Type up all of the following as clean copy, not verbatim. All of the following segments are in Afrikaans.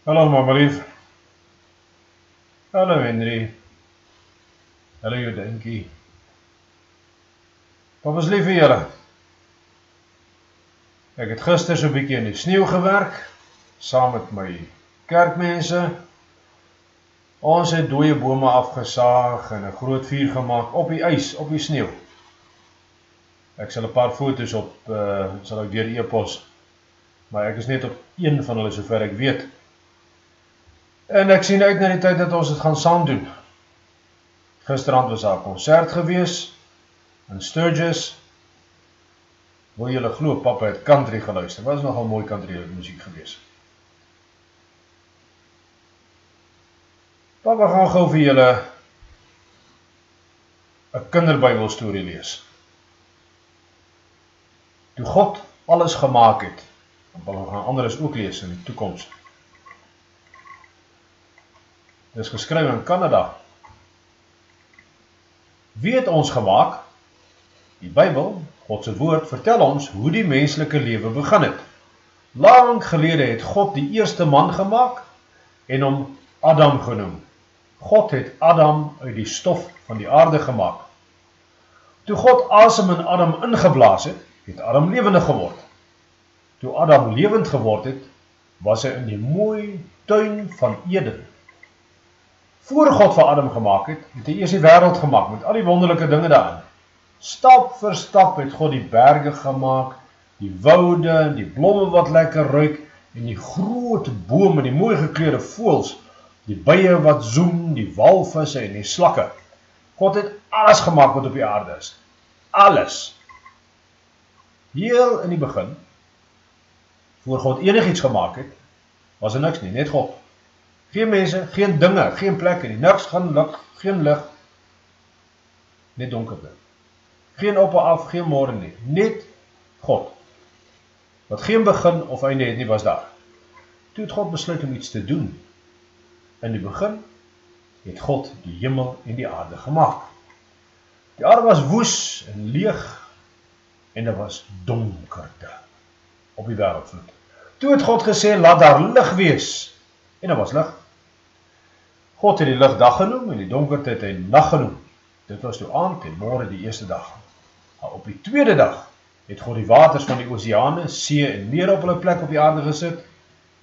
Hallo mamma lief. Hallo Henry. Hallo Jodenkie. Papa's lief vir julle. Ek het gister so 'n bietjie in die sneeu gewerk, saam met my kerkmense. Ons het dooie bome afgesaag en 'n groot vuur gemaak op die ys, op die sneeu. Ek sal 'n paar foto's op, sal ek deur e-pos, maar ek is net op een van hulle sover ek weet. En ek sien uit na die tyd dat ons dit gaan saam doen. Gisterand was daar 'n konsert gewees in Sturgis. Wil julle glo, papa het country geluister. Was nogal mooi country musiek gewees. Papa gaan gou vir julle 'n kinderbybelstorie lees. Toe God alles gemaak het, en papa gaan anderes ook lees in die toekoms. Dit is geskryf in Kanada. Wie het ons gemaak? Die Bybel, God se woord, vertel ons hoe die menslike lewe begin het. Lang gelede het God die eerste man gemaak en hom Adam genoem. God het Adam uit die stof van die aarde gemaak. Toe God asem in Adam ingeblaas het, het Adam lewendig geword. Toe Adam lewend geword het, was hy in die mooi tuin van Eden. Voor God vir Adam gemaak het, het hy eers die wêreld gemaak met al die wonderlike dinge daarin. Stap vir stap het God die berge gemaak, die woude, die blomme wat lekker ruik, en die groot bome, die mooi gekleurde voëls, die bye wat zoem, die walvisse en die slakke. God het alles gemaak wat op die aarde is. Alles. Heel in die begin, voor God enigiets gemaak het, was er niks nie, net God. Geen mense, geen dinge, geen plekke nie, niks, geen lig, net donkerte. Geen op en af, geen môre nie, net God. Wat geen begin of einde het nie, was daar. Toe het God besluit om iets te doen. In die begin het God die hemel en die aarde gemaak. Die aarde was woes en leeg en daar was donkerte op die wêreldvloed. Toe het God gesê, laat daar lig wees. En daar was lig. God het die lig dag genoem en die donkerte het hy nag genoem. Dit was toe aand en môre die eerste dag. Maar op die tweede dag het God die waters van die oseane, see en mere op hulle plek op die aarde gesit.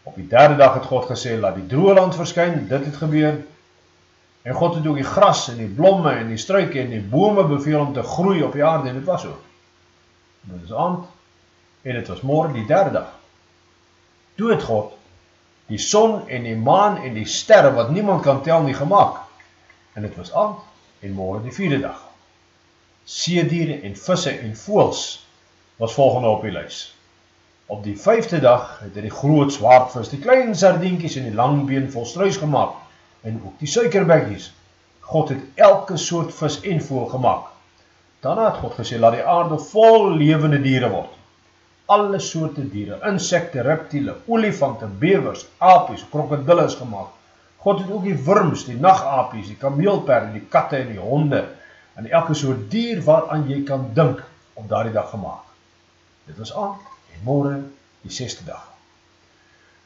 Op die derde dag het God gesê, laat die droë land verskyn, dit het gebeur. En God het ook die gras en die blomme en die struike en die bome beveel om te groei op die aarde en dit was so. Dit is aand en dit was môre die derde dag. Toe het God die son en die maan en die sterre wat niemand kan tel nie gemaak. En dit was aand en môre die vierde dag. Seediere en visse en voëls was volgende op die lys. Op die vyfde dag het hy die groot swaardvis, die klein sardientjies en die langbeen vol struis gemaak en ook die suikerbekkies. God het elke soort vis en voël gemaak. Daarna het God gesê, laat die aarde vol lewende diere word. Alle soorte diere, insekte, reptiele, olifante, bewers, apies, krokodille is gemaak. God het ook die wurms, die nagapies, die kameelperde, die katte en die honde en elke soort dier waaraan jy kan dink op daardie dag gemaak. Dit was aand en môre die 6de dag.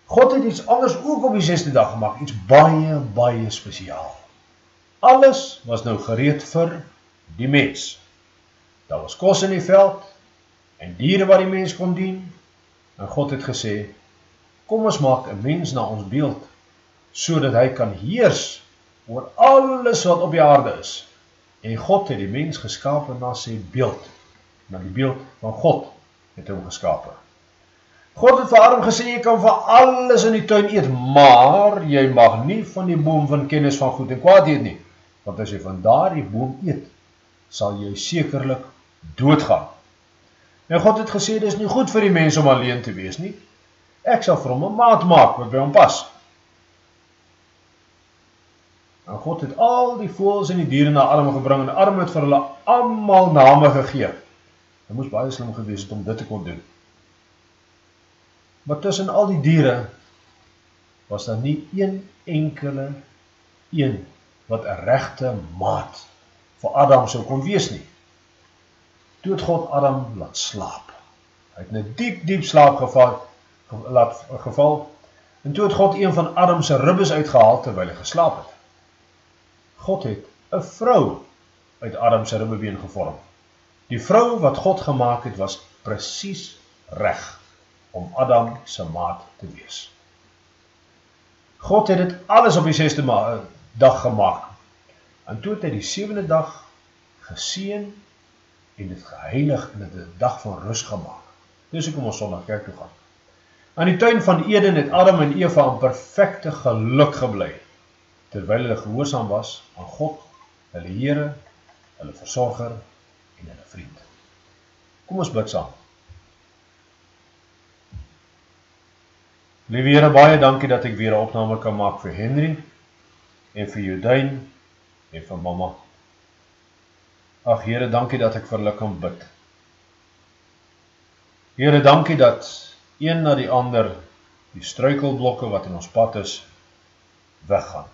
God het iets anders ook op die 6de dag gemaak, iets baie, baie spesiaal. Alles was nou gereed vir die mens. Daar was kos in die veld en diere wat die mens kon dien. En God het gesê, kom ons maak 'n mens na ons beeld, sodat hy kan heers oor alles wat op die aarde is. En God het die mens geskape na sy beeld, na die beeld van God het hom geskape. God het vir Adam gesê, jy kan van alles in die tuin eet, maar jy mag nie van die boom van kennis van goed en kwaad eet nie, want as jy van daardie boom eet, sal jy sekerlik doodgaan. En God het gesê, dit is nie goed vir die mens om alleen te wees nie, ek sal vir hom 'n maat maak wat by hom pas. En God het al die voëls en die diere na Adam gebring, en Adam het vir hulle almal name gegee. Hy moes baie slim gewees het om dit te kon doen. Maar tussen al die diere was daar nie een enkele een wat 'n regte maat vir Adam sou kon wees nie. Toe het God Adam laat slaap. Hy het in 'n diep slaap geval, En toe het God een van Adam se ribbes uitgehaal terwyl hy geslaap het. God het 'n vrou uit Adam se ribbebeen gevorm. Die vrou wat God gemaak het, was presies reg om Adam se maat te wees. God het dit alles op die 6de dag gemaak. En toe het hy die 7de dag geseën en dit geheilig en dit 'n dag van rus gemaak. Dis hoekom ons Sondag kerk toe gaan. Aan die tuin van Eden het Adam en Eva in perfekte geluk gebly, terwyl hulle gehoorsaam was aan God, hulle Here, hulle versorger en hulle vriend. Kom ons bid saam. Liewe Here, baie dankie dat ek weer 'n opname kan maak vir Henry en vir Judyn en vir mamma. Ag Here, dankie dat ek vir hulle kan bid. Here, dankie dat een na die ander die struikelblokke wat in ons pad is, weggaan.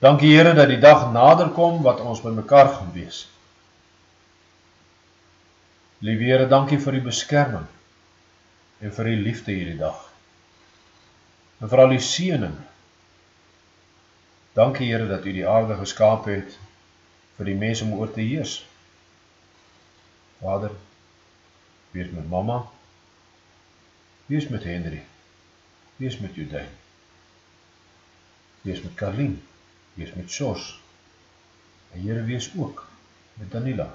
Dankie Here dat die dag nader kom wat ons by mekaar gaan wees. Liewe Here, dankie vir die beskerming en vir die liefde hierdie dag. En vir al die seëning. Dankie Here dat U die aarde geskaap het vir die mens om oor te heers. Vader, wees met mamma, wees met Henry, wees met Judyn, wees met Karlien, wees met Sjors, en Here, wees ook met Danila.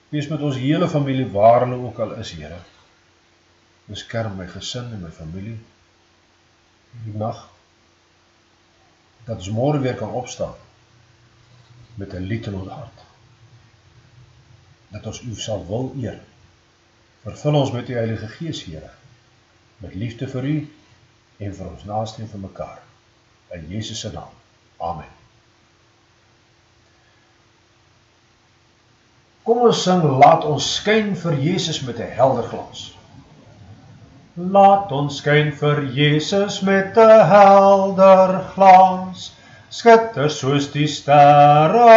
Wees met ons hele familie waar hulle ook al is, Here. Beskerm my gesin en my familie die nag, dat ons môre weer kan opstaan met 'n lied in ons hart. Dat ons U sal wil eer. Vervul ons met U Heilige Gees, Here, met liefde vir U en vir ons naaste en vir mekaar. In Jesus se naam. Amen. Kom ons sing, laat ons skyn vir Jesus met 'n helder glans. Laat ons skyn vir Jesus met 'n helder glans, skitter soos die sterre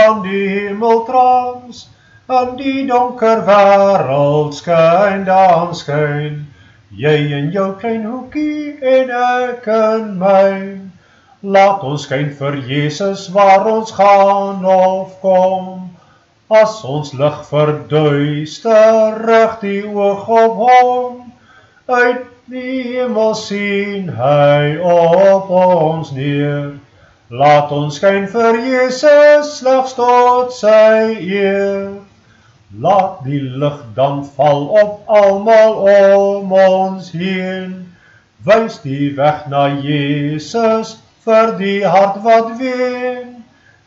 aan die hemeltrans. In die donker wêreld skyn dan skyn, jy in jou klein hoekie en ek in myn. Laat ons skyn vir Jesus waar ons gaan of kom, as ons lig verduister, rig die oog op hom. Uit die hemel sien hy op ons neer. Laat ons skyn vir Jesus slegs tot sy eer. Laat die lig dan val op almal om ons heen. Wys die weg na Jesus vir die hart wat ween.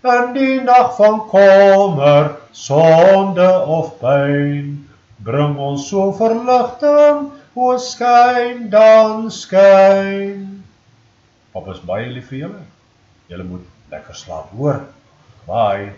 In die nag van kommer, sonde of pyn, bring ons so verligting, o skyn dan skyn. Papa is baie lief vir julle. Julle moet lekker slaap, hoor. Bye.